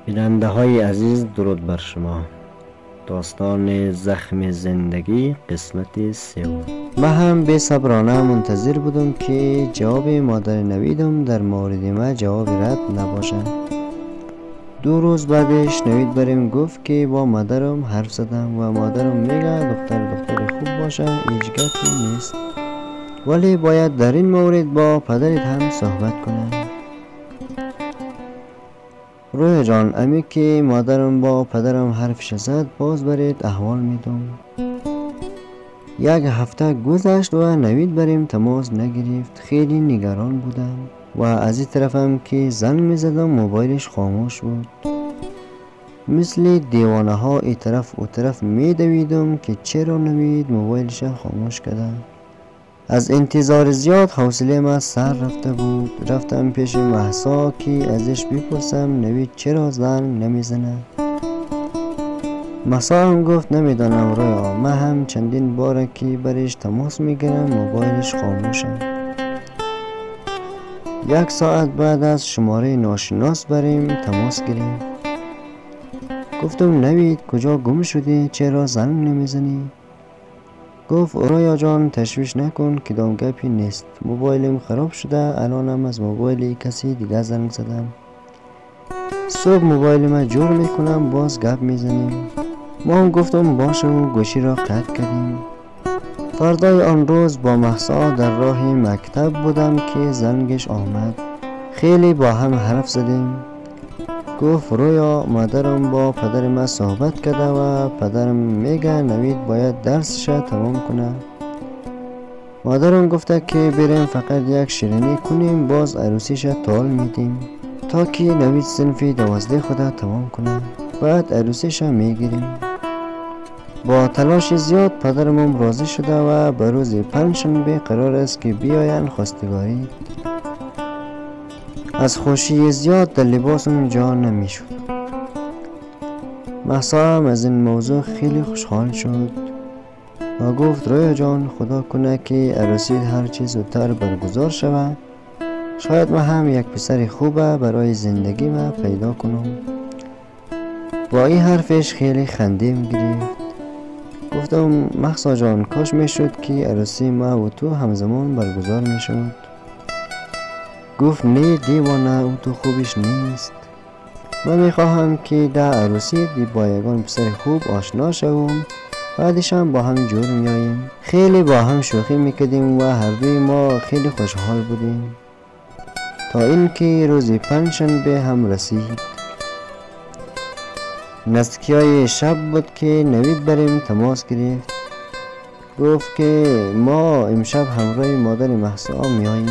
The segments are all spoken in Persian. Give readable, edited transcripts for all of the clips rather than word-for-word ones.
بیننده های عزیز، درود بر شما. داستان زخم زندگی قسمت سوم. من هم به صبرانه منتظر بودم که جواب مادر نویدم در مورد ما جواب رد نباشد. 2 روز بعدش نوید بریم گفت که با مادرم حرف زدم و مادرم میگه دختر خوب باشه، هیچ گپی نیست، ولی باید در این مورد با پدرت هم صحبت کنم. رویا جان، امی که مادرم با پدرم حرفش زد، باز برید احوال میدم. 1 هفته گذشت و نوید بریم تماس نگرفت. خیلی نگران بودم و از این طرفم که زنگ میزدم موبایلش خاموش بود. مثل دیوانه ها ای طرف و طرف میدویدم که چرا نوید موبایلش خاموش کرده. از انتظار زیاد حوصله ما سر رفته بود. رفتم پیش مهسا که ازش بپرسم نوید چرا زنگ نمیزنه. مهسا هم گفت نمیدانم رویا، من هم چندین باره که برش تماس میگیرم موبایلش خاموشه. 1 ساعت بعد از شماره ناشناس بریم تماس گیریم. گفتم نوید کجا گم شدی، چرا زنگ نمیزنی؟ گفت رویا جان تشویش نکن، کدام گپی نیست، موبایلم خراب شده، الانم از موبایل کسی دیگه زنگ زدم. صبح موبایل ما جور میکنم باز گپ میزنیم. ما هم گفتم باشه و گوشی را قطع کردیم. فردای آن روز با مهسا در راه مکتب بودم که زنگش آمد. خیلی با هم حرف زدیم. گفت رویا مادرم با پدر ما صحبت کرده و پدرم میگه نوید باید درسش تمام کنه. مادرم گفته که بریم فقط 1 شیرینی کنیم، باز عروسیش تال میدیم تا که نوید صنف 12 خود تمام کنه، بعد عروسیش میگیریم. با تلاش زیاد پدرم راضی شده و به روز 5 شنبه قرار است که بیاین خواستگاری. از خوشی زیاد در لباسم جا نمیشد. مهسا هم از این موضوع خیلی خوشحال شد و گفت رویا جان خدا کنه که عروسی هر چیز زودتر برگزار شود، شاید من هم 1 پسر خوبه برای زندگی ما پیدا کنم. با این حرفش خیلی خندیم گرفت. گفتم مهسا جان کاش میشد که عروسی ما و تو همزمان برگزار میشد. گفت نه دیوانه، اون تو خوبش نیست، من میخواهم که در عروسی با یگان پسر خوب آشنا شوم، بعدش هم با هم جور میاییم. خیلی با هم شوخی میکردیم و هر دوی ما خیلی خوشحال بودیم تا اینکه روز 5 شنبه هم رسید. نزدیکی شب بود که نوید بریم تماس گرفت. گفت که ما امشب همراه مادر مهسا میاییم.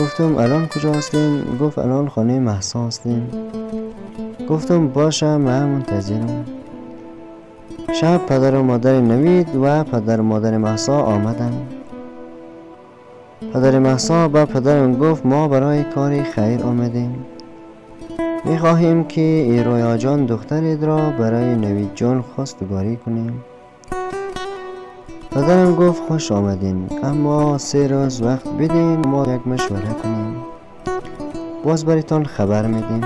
گفتم الان کجا هستیم؟ گفت الان خانه مهسا هستیم. گفتم باشه من منتظرم. شب پدر و مادر نوید و پدر و مادر مهسا آمدن. پدر مهسا با پدرم گفت ما برای کاری خیر آمدیم، میخواهیم که رویا جان دخترت را برای نوید جان خواستگاری کنیم. پدرم گفت خوش آمدین، اما 3 روز وقت بدین ما 1 مشوره کنیم، باز برایتان خبر میدیم.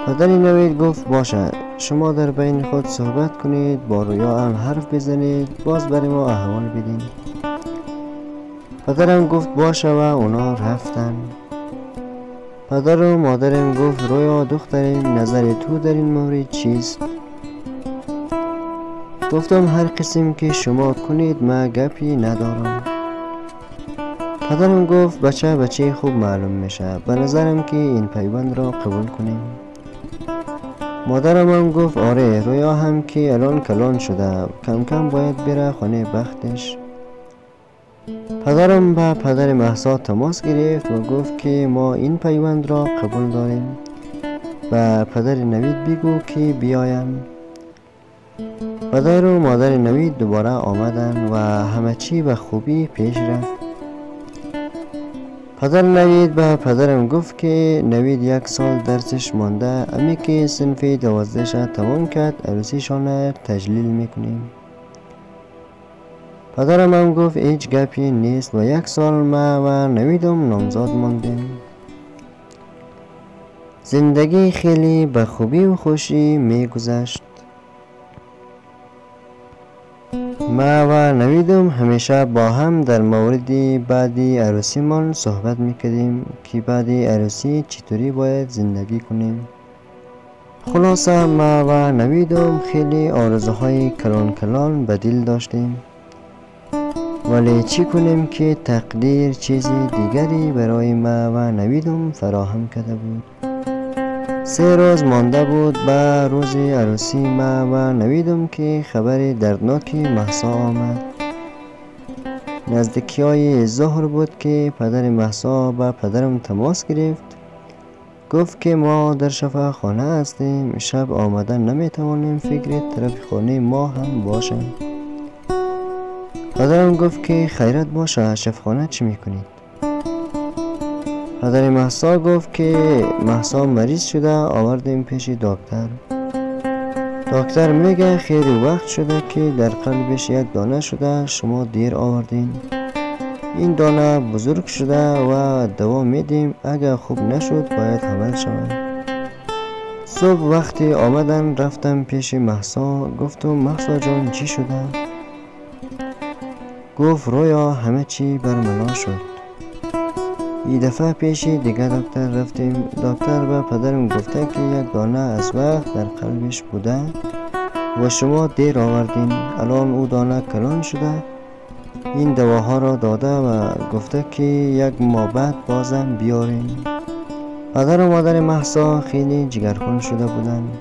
پدر نوید گفت باشه، شما در بین خود صحبت کنید، با رویا هم حرف بزنید، باز برای ما احوال بدین. پدرم گفت باشه و اونا رفتن. پدر و مادرم گفت رویا دخترم نظر تو در این مورد چیست؟ گفتم هر قسم که شما کنید من گپی ندارم. پدرم گفت بچه خوب معلوم میشه، به نظرم که این پیوند را قبول کنیم. مادرم هم گفت آره، رویا هم که الان کلان شده، کم کم باید بره خانه بختش. پدرم با پدر مهسا تماس گرفت و گفت که ما این پیوند را قبول داریم، و پدر نوید بگو که بیاین. پدر و مادر نوید دوباره آمدن و همه چی به خوبی پیش رفت. پدر نوید به پدرم گفت که نوید 1 سال درسش مانده، امی که صنف 12 تمام کرد عروسیشان تجلیل میکنیم. پدرم هم گفت هیچ گپی نیست و 1 سال ما و نویدم نامزاد ماندیم. زندگی خیلی به خوبی و خوشی می گذشت. ما و نویدم همیشه با هم در مورد بعدی عروسیمان صحبت میکردیم که بعدی عروسی چطوری باید زندگی کنیم. خلاصه ما و نویدم خیلی آرزوهای کلان کلان به دل داشتیم، ولی چی کنیم که تقدیر چیزی دیگری برای ما و نویدم فراهم کرده بود. 3 روز مانده بود به روز عروسی ما و نویدم که خبر دردناکی مهسا آمد. نزدیکی های ظهر بود که پدر مهسا به پدرم تماس گرفت. گفت که ما در شفا خانه هستیم، شب آمدن نمیتوانیم، فکر طرف خانه ما هم باشیم. پدرم گفت که خیرت باشه، شفاخانه چی میکنید؟ پدر مهسا گفت که مهسا مریض شده، آوردیم پیش دکتر. دکتر میگه خیلی وقت شده که در قلبش یک دانه شده، شما دیر آوردین. این دانه بزرگ شده و دوا میدیم، اگر خوب نشد باید حمل شود. صبح وقتی آمدن رفتم پیش مهسا، گفتم مهسا جان چی شده؟ گفت رویا همه چی برملا شد. این دفعه پیش دیگه دکتر رفتیم. دکتر به پدرم گفته که یک دانه از وقت در قلبش بوده و شما دیر آوردین، الان او دانه کلان شده. این دواها را داده و گفته که 1 ماه بعد بازم بیارین. پدر و مادر مهسا خیلی جگرخون شده بودند.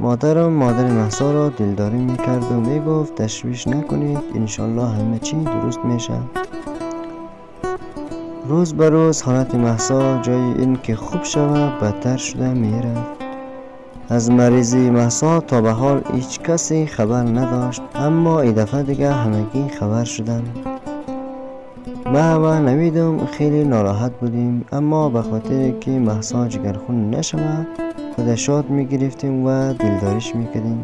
مادر مهسا را دلداری میکرد و میگفت تشویش نکنید، انشالله همه چی درست میشه. روز به روز حالت مهسا جای این که خوب شود بدتر شده میرفت. از مریضی مهسا تا به حال هیچ کسی خبر نداشت، اما این دفعه دیگه همگی خبر شدن. ما و نویدم خیلی ناراحت بودیم، اما به خاطر که مهسا جگرخون نشود خود شاد میگرفتیم و دلداریش میکردیم.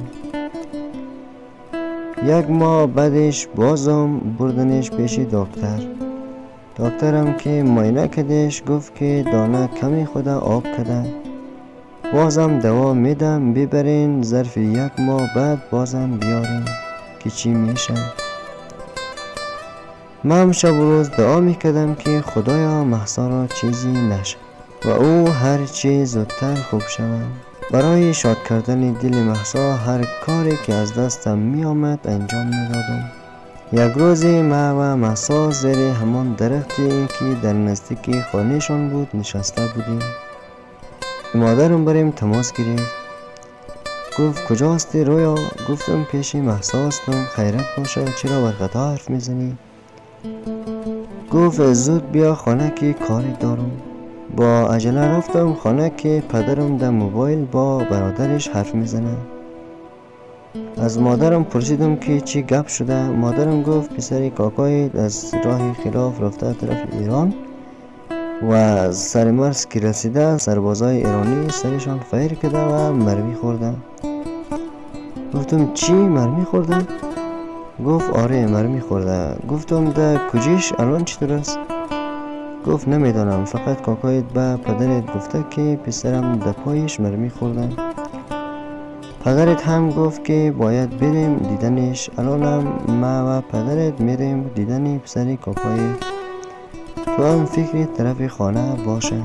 1 ماه بعدش بازم بردنش پیش دکتر. دکترم که معاینه کردش گفت که دانه کمی خود آب کرده. بازم دوا میدم، ببرین ظرف 1 ماه بعد بازم بیارین که چی میشه. من شب و روز دعا میکردم که خدایا مهسا را چیزی نشه و او هر چی زودتر خوب شود. برای شاد کردن دل مهسا هر کاری که از دستم می آمد انجام میدادم. یک روزی ما و مهسا زیر همان درختی که در نزدیک خانهشان بود نشسته بودیم. مادرم بریم تماس گرفت. گفت کجاستی رویا؟ گفتم پیش مهسا هستم. خیرت باشه، چرا برقطع حرف میزنی؟ گفت زود بیا خانه که کاری دارم. با عجله رفتم خانه که پدرم در موبایل با برادرش حرف میزنه. از مادرم پرسیدم که چی گپ شده. مادرم گفت پسر کاکای از راه خلاف رفته طرف ایران و سر مرز که رسیده سربازای ایرانی سرشان فیر کرده و مرمی خورده. گفتم چی مرمی خورده؟ گفت آره مرمی خورده. گفتم ده کجیش الان چطور است؟ گفت نمیدانم، فقط کاکایت به پدرت گفته که پسرم در پایش مرمی خورده. پدرت هم گفت که باید بریم دیدنش. الانم ما و پدرت میریم دیدن پسر کاکای. تو هم فکر طرف خانه باشه.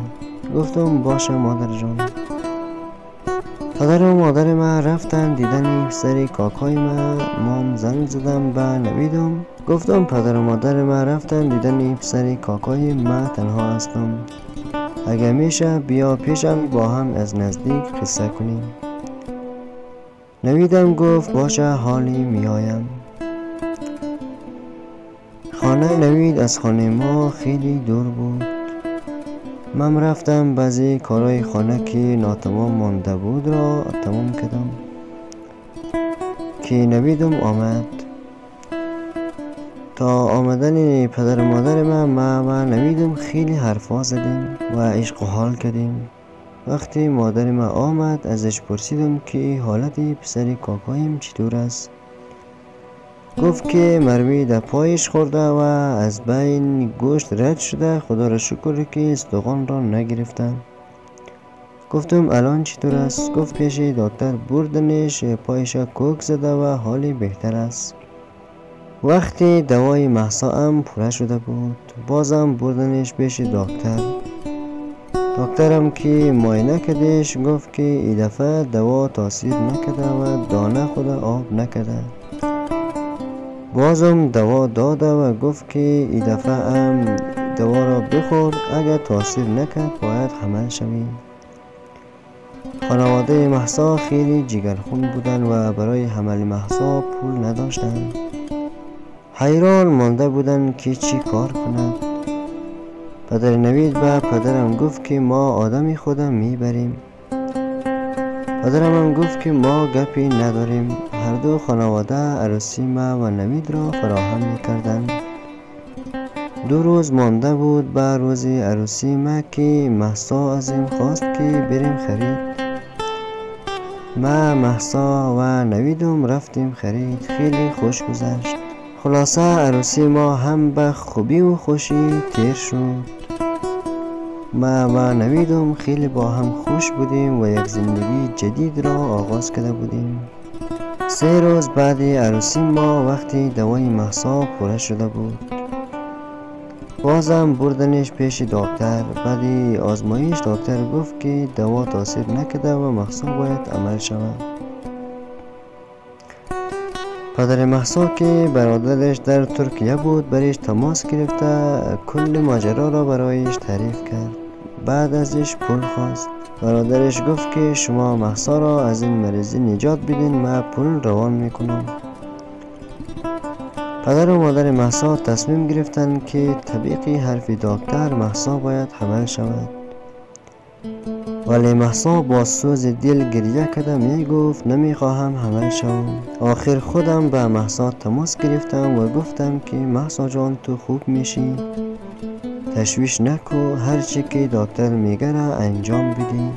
گفتم باشه مادر جان. پدر و مادر ما رفتن دیدن پسر کاکای ما. مام زنگ زدم به نویدم. گفتم پدر و مادر ما رفتن دیدن پسر کاکای ما، تنها هستم، اگه میشه بیا پیشم با هم از نزدیک قصه کنیم. نویدم گفت باشه حالی میایم. خانه نوید از خانه ما خیلی دور بود. من رفتم بعضی کارهای خانه که ناتمام مانده بود را تمام کردم که نویدم آمد. تا آمدن پدر و مادر ما و نویدم خیلی حرفا زدیم و عشق و حال کردیم. وقتی مادر ما آمد ازش پرسیدم که حالت پسر کاکایم چطور است. گفت که مرمی در پایش خورده و از بین گوشت رد شده، خدا را شکر که استخوان را نگرفتن. گفتم الان چطور است؟ گفت پیش دکتر بردنش، پایش کوک زده و حالی بهتر است. وقتی دوای مهسا هم پوره شده بود بازم بردنش پیش دکتر. دکترم که معاینه کردش گفت که این دفعه دوا تاثیر نکرده و دانه خود آب نکرده. بازم دوا داده و گفت که این دفعه هم دوا را بخور، اگر تاثیر نکرد باید حمل شوی. خانواده مهسا خیلی جگرخون بودن و برای حمل مهسا پول نداشتند. حیران مانده بودن که چی کار کند. پدر نوید به پدرم گفت که ما آدمی خودم میبریم. پدرم هم گفت که ما گپی نداریم. هر دو خانواده عروسی ما و نوید را فراهم میکردند. 2 روز مانده بود به روز عروسی ما که مهسا ازم خواست که بریم خرید. ما مهسا و نویدم رفتیم خرید. خیلی خوش گذشت. خلاصه عروسی ما هم به خوبی و خوشی تیر شد. ما و نویدم خیلی با هم خوش بودیم و یک زندگی جدید را آغاز کرده بودیم. 3 روز بعد عروسی ما وقتی دوای مهسا پوره شده بود بازم بردنش پیش دکتر. بعد آزمایش دکتر گفت که دوا تاثیر نکرده و مهسا باید عمل شود. پدر مهسا که برادرش در ترکیه بود برایش تماس گرفته کل ماجرا را برایش تعریف کرد. بعد ازش پول خواست. برادرش گفت که شما مهسا را از این مریضی نجات بدین، من پول روان میکنم. پدر و مادر مهسا تصمیم گرفتند که طبیقی حرف دکتر مهسا باید حمل شود. ولی مهسا با سوز دل گریه کرده می گفت نمیخواهم حمل شوم. آخر خودم به مهسا تماس گرفتم و گفتم که مهسا جان تو خوب میشی، تشویش نکو، هرچی که دکتر میگه را انجام بدی.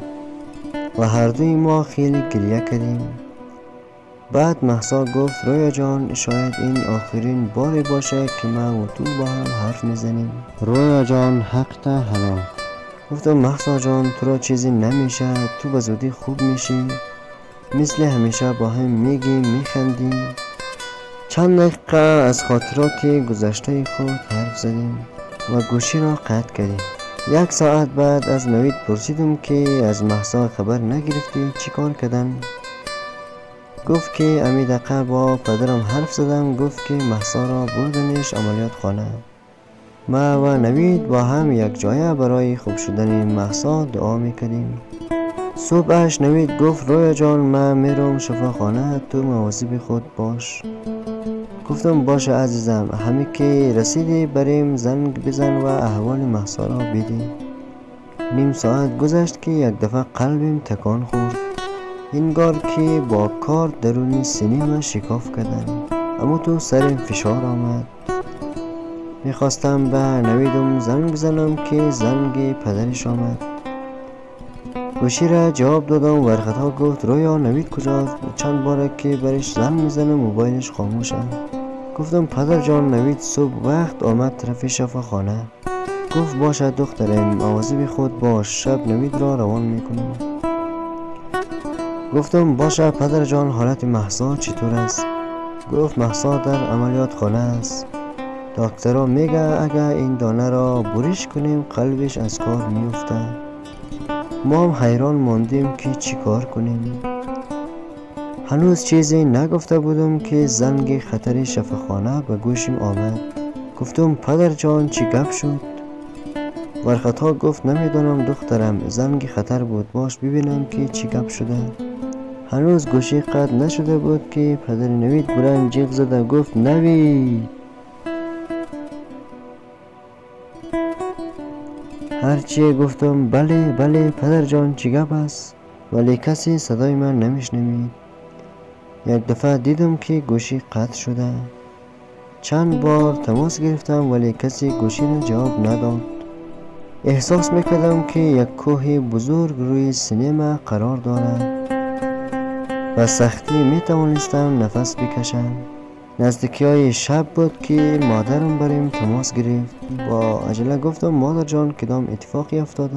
و هر دوی ما خیلی گریه کردیم. بعد مهسا گفت رویا جان شاید این آخرین باری باشه که من و تو با هم حرف میزنیم. رویا جان حق تا حلال. گفتم مهسا جان تو را چیزی نمیشه، تو به زودی خوب میشی، مثل همیشه با هم میگیم میخندیم. چند دقیقه از خاطرات گذشته خود حرف زدیم و گوشی را قطع کردیم. 1 ساعت بعد از نوید پرسیدم که از مهسا خبر نگرفتی چی کار کردن؟ گفت که امی دقیقه با پدرم حرف زدم. گفت که مهسا را بردنش عملیات خانه. ما و نوید با هم یک جایه برای خوب شدن مهسا دعا میکردیم. صبحش نوید گفت رویا جان من میرم شفاخانه، تو مواظب خود باش. گفتم باشه عزیزم، همین که رسیدی بریم زنگ بزن و احوال مهسا را بدی. 1/2 ساعت گذشت که یک دفعه قلبم تکان خورد. انگار که با کار درون سینه من شکاف کردن، اما تو سرم فشار آمد. میخواستم به نویدم زنگ بزنم که زنگ پدرش آمد. گوشی را جواب دادم. ورقتها گفت رویا نوید کجاست؟ چند باره که برش زنگ میزنم موبایلش خاموشه. گفتم پدر جان نوید صبح وقت آمد طرف شفاخانه. گفت باشه دخترم مواظب خود باش، شب نوید را روان میکنم. گفتم باشه پدر جان حالت مهسا چطور است؟ گفت مهسا در عملیات خانه است. دکترها میگه اگر این دانه را بریش کنیم قلبش از کار میفته. ما هم حیران ماندیم که چی کار کنیم. هنوز چیزی نگفته بودم که زنگ خطر شفاخانه به گوشم آمد. گفتم پدر جان چی گپ شد؟ ورقتها گفت نمیدونم دخترم، زنگ خطر بود، باش ببینم که چی گپ شده. هنوز گوشی قطع نشده بود که پدر نوید بلند جیغ زده گفت نوید. هرچی گفتم بله بله پدر جان چی گپ است، ولی کسی صدای من نمیشنوید. یک دفعه دیدم که گوشی قطع شده. چند بار تماس گرفتم ولی کسی گوشی را جواب نداد. احساس میکردم که یک کوه بزرگ روی سینه من قرار دارد و سختی میتوانستم نفس بکشم. نزدیکی های شب بود که مادرم بریم تماس گرفت. با عجله گفتم مادر جان کدام اتفاقی افتاده؟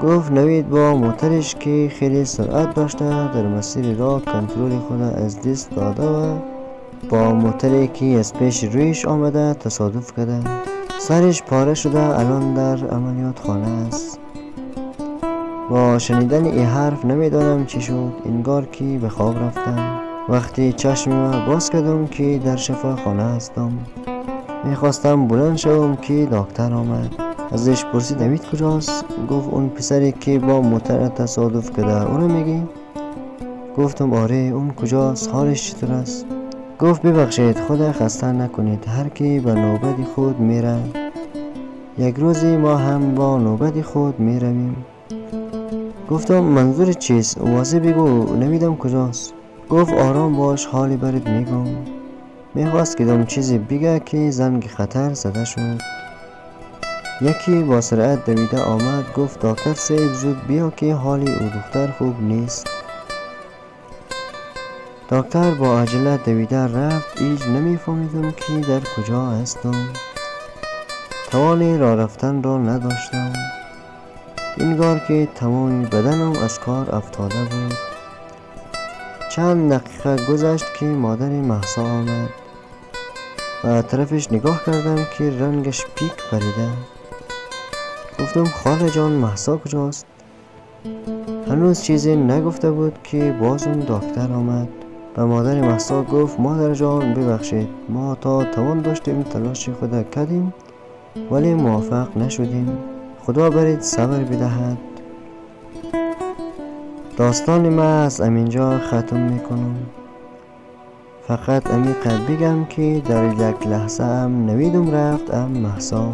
گفت نوید با موترش که خیلی سرعت داشته در مسیر راه کنترل خود از دست داده و با موتری که از پیش رویش آمده تصادف کرده. سرش پاره شده، الان در عملیات خانه است. با شنیدن این حرف نمیدانم چی شد، انگار که به خواب رفتم. وقتی چشمم باز کردم که در شفاخانه هستم. میخواستم بلند شوم که دکتر آمد. ازش پرسید نوید کجاست؟ گفت اون پسری که با موتر تصادف کرده اونو میگی؟ گفتم آره، اون کجاست؟ حالش چطور است؟ گفت ببخشید، خدا خسته نکنید، هر کی به نوبت خود میره. یک روزی ما هم با نوبت خود میرویم. گفتم منظور چیست؟ واضح بگو، نمیدم کجاست. گفت آرام باش، حالی برات میگم. میخواست کدام چیزی بگه که زنگ خطر زده شد. یکی با سرعت دویده آمد، گفت دکتر صاحب زود بیا که حالی او دختر خوب نیست. دکتر با عجله دویده رفت. هیچ نمیفهمیدم که در کجا هستم. توان راه رفتن را نداشتم. انگار که تمام بدنم از کار افتاده بود. چند دقیقه گذشت که مادر مهسا آمد. و طرفش نگاه کردم که رنگش پیک پریده. گفتم خاله جان، مهسا کجاست؟ هنوز چیزی نگفته بود که باز اون دکتر آمد. و مادر مهسا گفت مادر جان ببخشید، ما تا توان داشتیم تلاش خود کردیم ولی موفق نشدیم. خدا برید صبر بدهد. داستان ما از همینجا ختم میکنم. فقط عمیقا بگم که در یک لحظه هم نویدم رفت مهسا.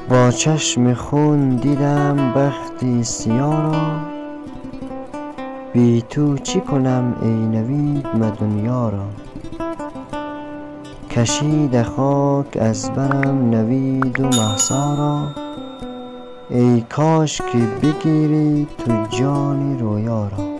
با چشم خون دیدم بختی سیاه را، بی تو چی کنم ای نوید من دنیا را. کشید خاک از برم نوید و مهسا را، ای کاش که بگیری تو جان رویا را.